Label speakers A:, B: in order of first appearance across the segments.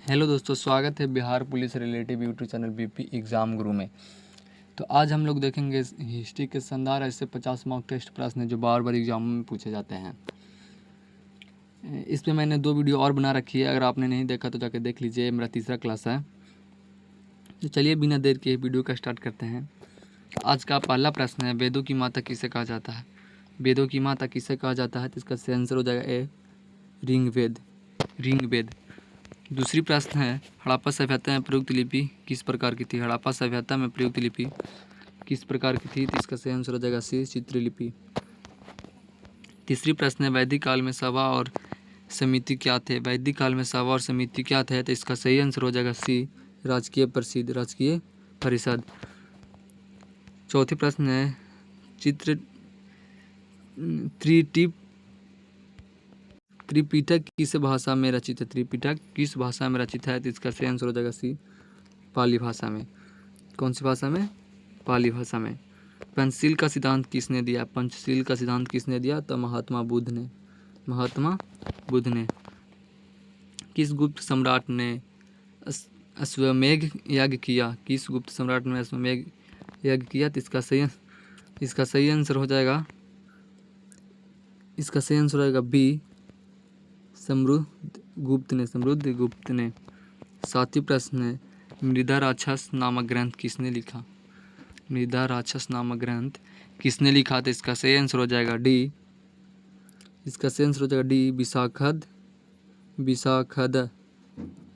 A: Hello दोस्तों, स्वागत है Bihar police relative YouTube channel BP exam गुरु में। तो आज हम लोग देखेंगे हिस्ट्री के शानदार ऐसे 50 मॉक टेस्ट प्रश्न जो बार बार एग्जाम में पूछे जाते हैं। इस पे मैंने 2 वीडियो और बना रखी है, अगर आपने नहीं देखा तो जाके देख लीजिए। मेरा तीसरा क्लास है। तो चलिए बिना देर के वीडियो का स्टार्ट करते हैं। आज का पहला प्रश्न है, वेदों की माता किसे कहा जाता है? वेदों की माता किसे कहा जाता है? तो इसका सही आंसर हो जाएगा ए, ऋग्वेद। दूसरी प्रश्न है, हड़प्पा सभ्यता में प्रयुक्त लिपि किस प्रकार की थी? हड़प्पा सभ्यता में प्रयुक्त लिपि किस प्रकार की थी? तो इसका सही आंसर हो जाएगा सी, चित्रलिपि। तीसरी प्रश्न है, वैदिक काल में सभा और समिति क्या थे? वैदिक काल में सभा और समिति क्या थे? तो इसका सही आंसर हो जाएगा सी, राजकीय परिषद। चौथी प्रश्न है, चित्र त्रिपिटक किस भाषा में रचित है? त्रिपिटक किस भाषा में रचित है? तो इसका सही आंसर हो जाएगा सी, पाली भाषा में। कौन सी भाषा में? पाली भाषा में। पंचशील का सिद्धांत किसने दिया? पंचशील का सिद्धांत किसने दिया? तो महात्मा बुद्ध ने। किस गुप्त सम्राट ने अश्वमेध यज्ञ किया? किस गुप्त सम्राट ने अश्वमेध यज्ञ किया? तो इसका सही आंसर हो जाएगा बी, समृद्ध गुप्त ने। सातवीं प्रश्न है, मृदा राक्षस नामक ग्रंथ किसने लिखा? मृदा राक्षस नामक ग्रंथ किसने लिखा? तो इसका सही आंसर हो जाएगा डी,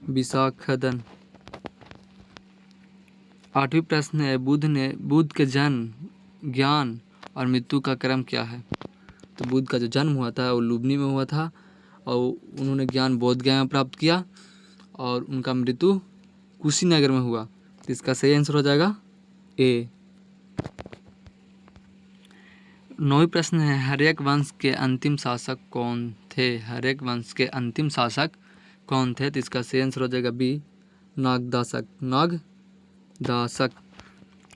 A: विशाखदन। आठवीं प्रश्न है, बुद्ध के जन्म, ज्ञान और मृत्यु का क्रम क्या है? तो बुद्ध का जो जन्म हुआ था वो लुम्बिनी में हुआ था, और उन्होंने ज्ञान बोधगया में प्राप्त किया, और उनका मृत्यु कुशीनगर में हुआ। तो इसका सही आंसर हो जाएगा ए। 9वीं प्रश्न है, हर्यक वंश के अंतिम शासक कौन थे? तो इसका सही आंसर हो जाएगा बी, नागदासक।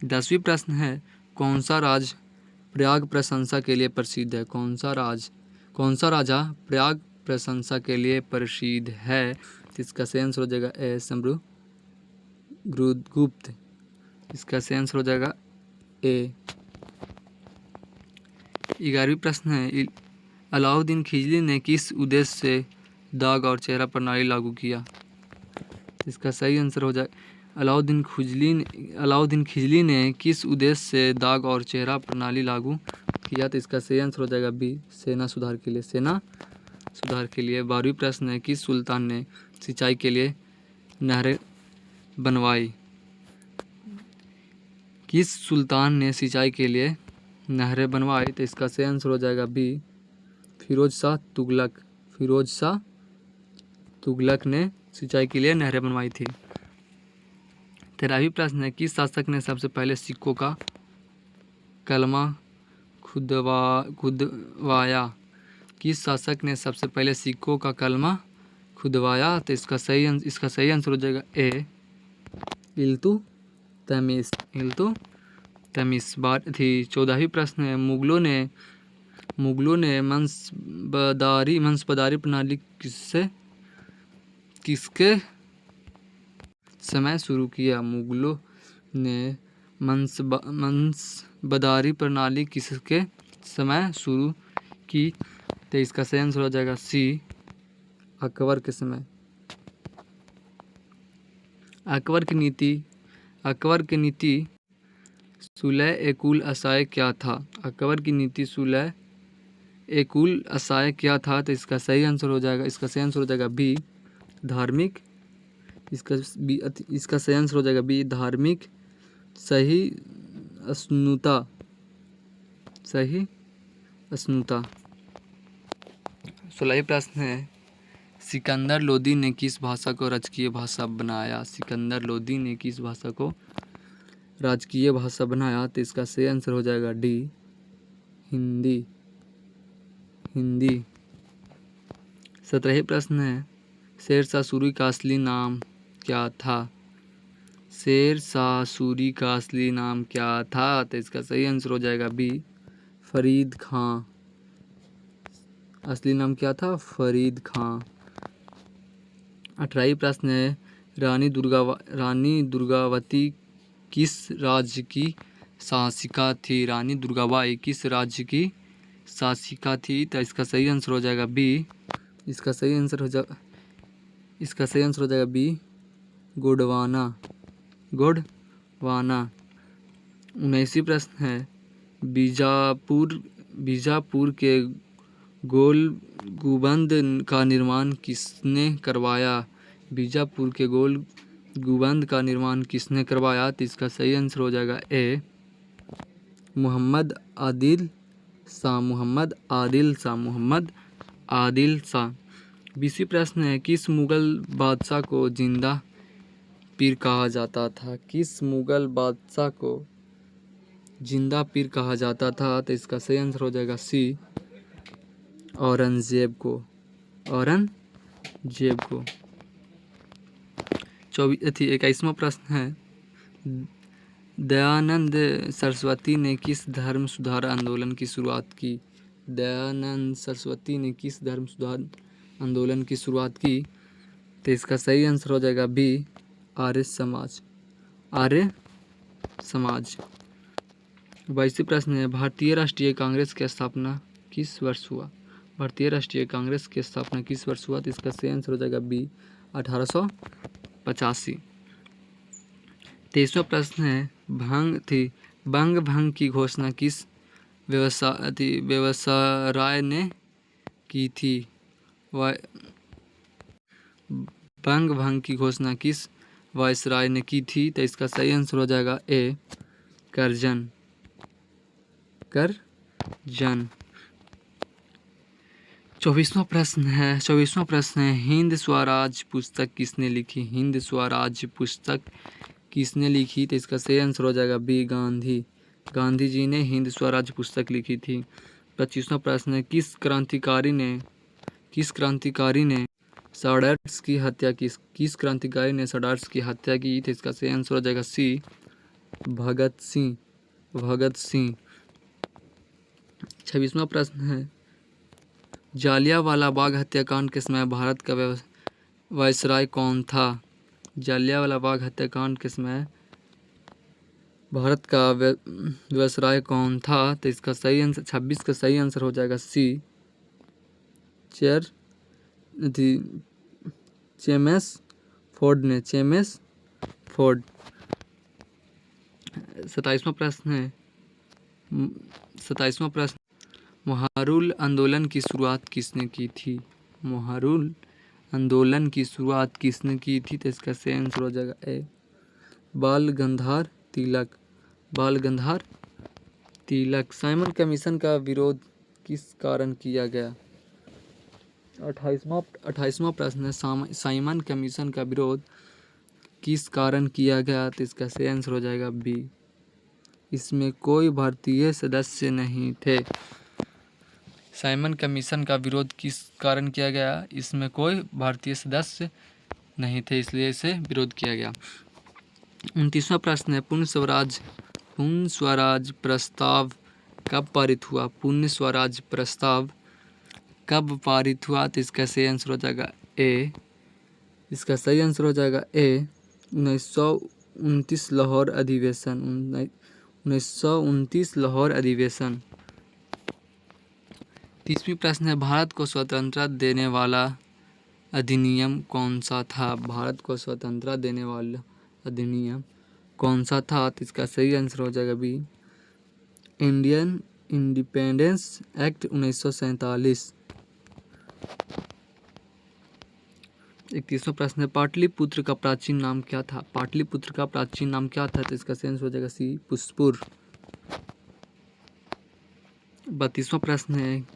A: 10वीं प्रश्न है, कौन सा राज प्रयाग प्रशंसा के लिए प्रसिद्ध है? कौन सा राजा प्रयाग प्रशंसा के लिए प्रसिद्ध है? तो इसका सही आंसर हो जाएगा ए, समुद्रगुप्त। इसका सही आंसर हो जाएगा ए। 11वीं प्रश्न है, अलाउद्दीन खिलजी ने किस उद्देश्य से दाग और चेहरा प्रणाली लागू किया? इसका सही आंसर हो जाए, अलाउद्दीन खिलजी ने किस उद्देश्य से दाग और चेहरा प्रणाली लागू किया? तो इसका सही आंसर हो जाएगा बी, सेना सुधार के लिए। 12वीं प्रश्न है, किस सुल्तान ने सिंचाई के लिए नहरें बनवाई? तो इसका सही आंसर हो जाएगा बी, फिरोज शाह तुगलक ने सिंचाई के लिए नहरें बनवाई थी। 13वीं प्रश्न है, किस शासक ने सबसे पहले सिक्कों का कलमा खुदवाया? तो इसका सही आंसर हो जाएगा ए, इल्तुतमिश। 14वीं प्रश्न है, मुगलों ने वंशपदारी प्रणाली किसके समय शुरू किया? मुगलों ने वंशपदारी प्रणाली किसके समय शुरू की? तो इसका सही आंसर हो जाएगा सी, अकबर के समय। अकबर की नीति सुलह ए-कुल असाए क्या था? तो इसका सही आंसर हो जाएगा बी, धार्मिक। इसका सही आंसर हो जाएगा बी, धार्मिक सहिष्णुता। 16वीं प्रश्न है, सिकंदर लोदी ने किस भाषा को राजकीय भाषा बनाया? तो इसका सही आंसर हो जाएगा डी, हिंदी। 17वीं प्रश्न है, शेरशाह सूरी का असली नाम क्या था? तो इसका सही आंसर हो जाएगा बी, फरीद खां। असली नाम क्या था? फरीद खां। 18वीं प्रश्न है, रानी दुर्गावती किस राज्य की शासिका थी? रानी दुर्गाबाई किस राज्य की शासिका थी? तो इसका सही आंसर हो जाएगा बी। इसका सही आंसर हो जाएगा बी, गोंडवाना। 19वां प्रश्न है, बीजापुर के गोल गुंबद का निर्माण किसने करवाया? बीजापुर के गोल गुंबद का निर्माण किसने करवाया? तो इसका सही आंसर हो जाएगा ए, मोहम्मद आदिल शाह। 20वां प्रश्न है, किस मुगल बादशाह को जिंदा पीर कहा जाता था? किस मुगल बादशाह को जिंदा पीर कहा जाता था? तो इसका सही आंसर हो जाएगा सी, औरंगजेब को। 21वां प्रश्न है, दयानंद सरस्वती ने किस धर्म सुधार आंदोलन की शुरुआत की? दयानंद सरस्वती ने किस धर्म सुधार आंदोलन की शुरुआत की? तो इसका सही आंसर हो जाएगा बी, आर्य समाज। 22वां प्रश्न है, भारतीय राष्ट्रीय कांग्रेस की स्थापना किस वर्ष हुआ? भारतीय राष्ट्रीय कांग्रेस की स्थापना किस वर्ष हुआ? तो इसका सही आंसर हो जाएगा बी, 1885। 23वां प्रश्न है, भंग की घोषणा किस व्यवसाय ने की थी? भंग की घोषणा किस वायसराय ने की थी? तो इसका सही आंसर हो जाएगा ए, करजन। 24वां प्रश्न है, हिंद स्वराज पुस्तक किसने लिखी? हिंद स्वराज पुस्तक किसने लिखी? तो इसका सही आंसर हो जाएगा बी, गांधी जी ने हिंद स्वराज पुस्तक लिखी थी। 25वां प्रश्न है, किस क्रांतिकारी ने षड्यंत्र की हत्या की? किस क्रांतिकारी ने षड्यंत्र की हत्या की? तो इसका सही आंसर हो जाएगा सी, भगत सिंह। 26वां प्रश्न है, जालियांवाला बाग हत्याकांड के समय भारत का वायसराय कौन था? जालियांवाला बाग हत्याकांड के समय भारत का वायसराय कौन था? तो इसका सही आंसर 26 का सही आंसर हो जाएगा सी, चेम्स फोर्ड। 27वां प्रश्न, मोहरुल आंदोलन की शुरुआत किसने की थी? मोहरुल आंदोलन की शुरुआत किसने की थी? तो इसका सही आंसर हो जाएगा ए, बाल गंगाधर तिलक। साइमन कमीशन का विरोध किस कारण किया गया? 28वां प्रश्न है, साइमन कमीशन का विरोध किस कारण किया गया? तो इसका सही आंसर हो जाएगा बी, इसमें कोई भारतीय सदस्य नहीं थे। साइमन कमीशन का विरोध किस कारण किया गया? इसमें कोई भारतीय सदस्य नहीं थे, इसलिए इसे विरोध किया गया। 29वां प्रश्न है, पूर्ण स्वराज प्रस्ताव कब पारित हुआ? पूर्ण स्वराज प्रस्ताव कब पारित हुआ? तो इसका सही आंसर हो जाएगा ए, 1929 लाहौर अधिवेशन। 30वीं प्रश्न है, भारत को स्वतंत्रता देने वाला अधिनियम कौन सा था? भारत को स्वतंत्रता देने वाला अधिनियम कौन सा था? तो इसका सही आंसर हो जाएगा बी, इंडियन इंडिपेंडेंस एक्ट 1947। 31वां प्रश्न है, पाटलिपुत्र का प्राचीन नाम क्या था? पाटलिपुत्र का प्राचीन नाम क्या था? तो इसका सही आंसर हो जाएगा सी, पुष्पुर। 32वां प्रश्न है,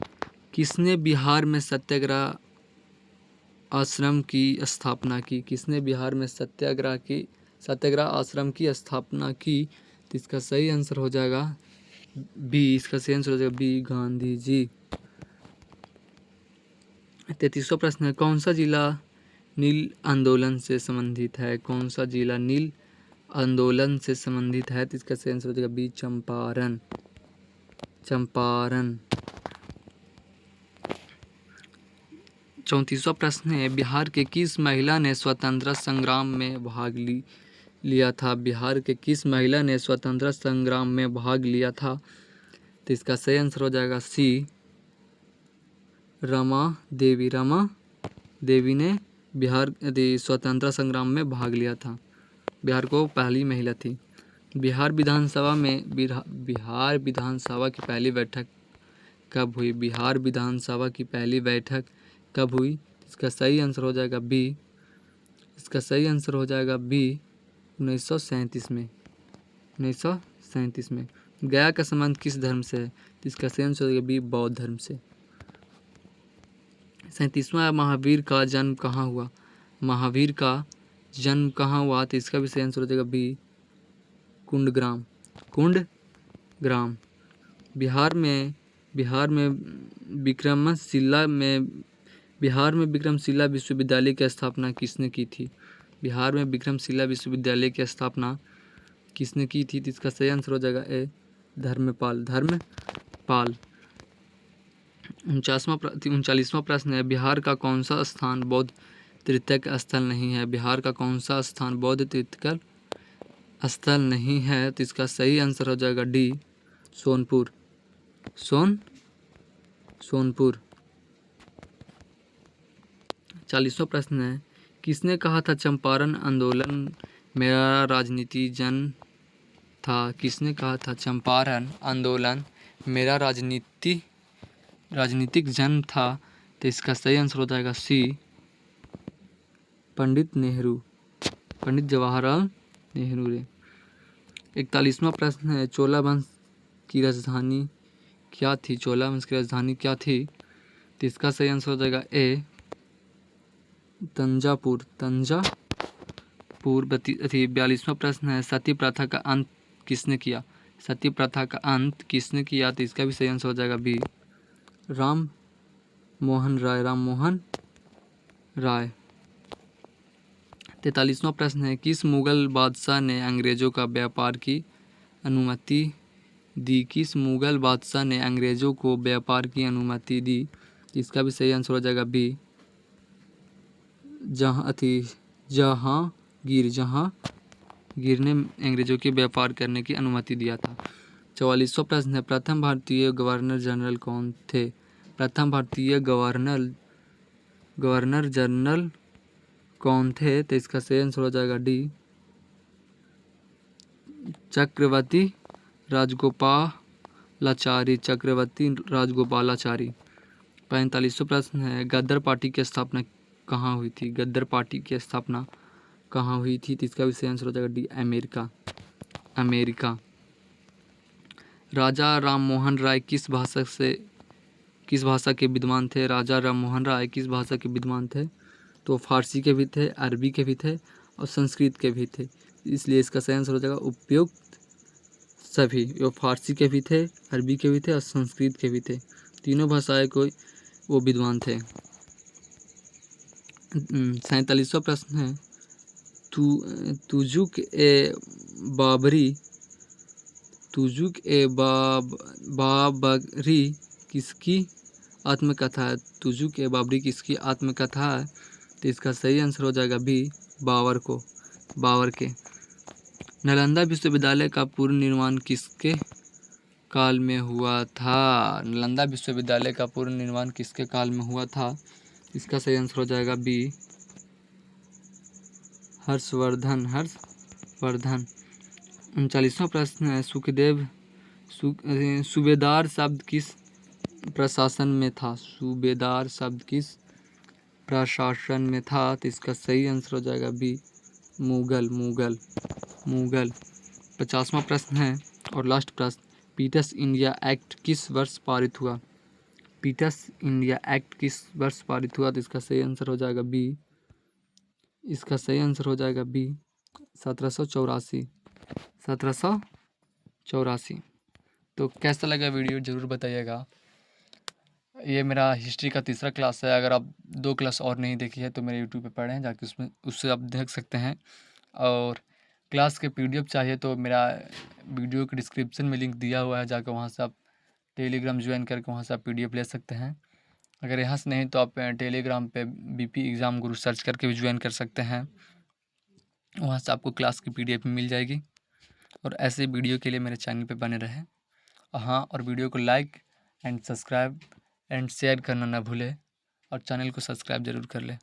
A: किसने बिहार में सत्याग्रह आश्रम की स्थापना की? किसने बिहार में सत्याग्रह आश्रम की स्थापना की? तो इसका सही आंसर हो जाएगा बी, गांधी जी। 33वां प्रश्न है, कौन सा जिला नील आंदोलन से संबंधित है? कौन सा जिला नील आंदोलन से संबंधित है? तो इसका सही आंसर हो जाएगा बी, चंपारण। 34 34वां प्रश्न है, बिहार के किस महिला ने स्वतंत्रता संग्राम में भाग लिया था? बिहार के किस महिला ने स्वतंत्रता संग्राम में भाग लिया था? तो इसका सही आंसर हो जाएगा सी, रमा देवी। रमा देवी ने बिहार स्वतंत्रता संग्राम में भाग लिया था। बिहार को पहली महिला थी। बिहार विधानसभा की पहली बैठक कब हुई? बिहार विधानसभा की पहली बैठक कब हुई? इसका सही आंसर हो जाएगा बी। इसका सही आंसर हो जाएगा बी, 1937 में। 1937 में। गया का संबंध किस धर्म से है? तो इसका सही आंसर हो जाएगा बी, बौद्ध धर्म से। 37वां, महावीर का जन्म कहाँ हुआ? महावीर का जन्म कहाँ हुआ? तो इसका भी सही आंसर हो जाएगा बी, कुंडग्राम। कुंडग्राम। बिहार में विक्रमशिला विश्वविद्यालय की स्थापना किसने की थी? बिहार में विक्रमशिला विश्वविद्यालय की स्थापना किसने की थी? तो इसका सही आंसर हो जाएगा ए, धर्मपाल। 39वां प्रश्न है, बिहार का कौन सा स्थान बौद्ध तीर्थक स्थल नहीं है? बिहार का कौन सा स्थान बौद्ध तीर्थक स्थल नहीं है? तो इसका सही आंसर हो जाएगा डी, सोनपुर। सोनपुर। 40वां प्रश्न है, किसने कहा था चंपारण आंदोलन मेरा राजनीति जन था? किसने कहा था चंपारण आंदोलन मेरा राजनीतिक जन था? तो इसका सही आंसर हो जाएगा सी, पंडित नेहरू। पंडित जवाहरलाल नेहरू रे। 41वां प्रश्न है, चोला वंश की राजधानी क्या थी? चोला वंश की राजधानी क्या थी? तो इसका सही आंसर हो जाएगा ए, तंजापुर। 42वां प्रश्न है, सती प्रथा का अंत किसने किया? सती प्रथा का अंत किसने किया? तो इसका भी सही आंसर हो जाएगा बी, राम मोहन राय। 43वां प्रश्न है, किस मुगल बादशाह ने अंग्रेजों का व्यापार की अनुमति दी? किस मुगल बादशाह ने अंग्रेजों को व्यापार की अनुमति दी? इसका भी सही आंसर हो जाएगा बी, जहांगीर ने अंग्रेजों के व्यापार करने की अनुमति दिया था। 44वां प्रश्न है, प्रथम भारतीय गवर्नर जनरल कौन थे? प्रथम भारतीय गवर्नर जनरल कौन थे? तो इसका सही आंसर हो जाएगा डी, चक्रवर्ती राजगोपालाचारी। 45वां प्रश्न है, गदर पार्टी की स्थापना कहाँ हुई थी? गदर पार्टी की स्थापना कहाँ हुई थी? तो इसका भी सही आंसर हो जाएगा डी, अमेरिका। राजा राममोहन राय किस भाषा के विद्वान थे? राजा राममोहन राय किस भाषा के विद्वान थे? तो फारसी के भी थे, अरबी के भी थे और संस्कृत के भी थे। इसलिए इसका सही आंसर हो जाएगा उपयुक्त सभी। वो फारसी के भी थे, अरबी के भी थे और संस्कृत के भी थे। तीनों भाषाएं को वो विद्वान थे। 47वां प्रश्न है, तुजुक ए बाबरी किसकी आत्मकथा है? तुजुक ए बाबरी किसकी आत्मकथा है? तो इसका सही आंसर हो जाएगा बी, बाबर के। नालंदा विश्वविद्यालय का पूर्ण निर्माण किसके काल में हुआ था? नालंदा विश्वविद्यालय का पूर्ण निर्माण किसके काल में हुआ था? इसका सही आंसर हो जाएगा बी, हर्षवर्धन। 39वां प्रश्न है, सूबेदार शब्द किस प्रशासन में था? सूबेदार शब्द किस प्रशासन में था? तो इसका सही आंसर हो जाएगा बी, मुगल। 50वां प्रश्न है और लास्ट प्रश्न, पीटर्स इंडिया एक्ट किस वर्ष पारित हुआ? पीटर्स इंडिया एक्ट किस वर्ष पारित हुआ? तो इसका सही आंसर हो जाएगा बी, 1784। तो कैसा लगा वीडियो ज़रूर बताइएगा। ये मेरा हिस्ट्री का तीसरा क्लास है। अगर आप 2 क्लास और नहीं देखी है तो मेरे यूट्यूब पे पढ़ें जाके, उससे आप देख सकते हैं। और क्लास के PDF चाहिए तो मेरा वीडियो के डिस्क्रिप्शन में लिंक दिया हुआ है, जाकर वहाँ से आप टेलीग्राम ज्वाइन करके वहाँ से आप PDF ले सकते हैं। अगर यहाँ से नहीं तो आप टेलीग्राम पे बीपी एग्ज़ाम गुरु सर्च करके भी ज्वाइन कर सकते हैं। वहाँ से आपको क्लास की PDF मिल जाएगी। और ऐसे वीडियो के लिए मेरे चैनल पे बने रहें। हाँ, और वीडियो को like and subscribe and share करना ना भूलें, और चैनल को सब्सक्राइब ज़रूर कर लें।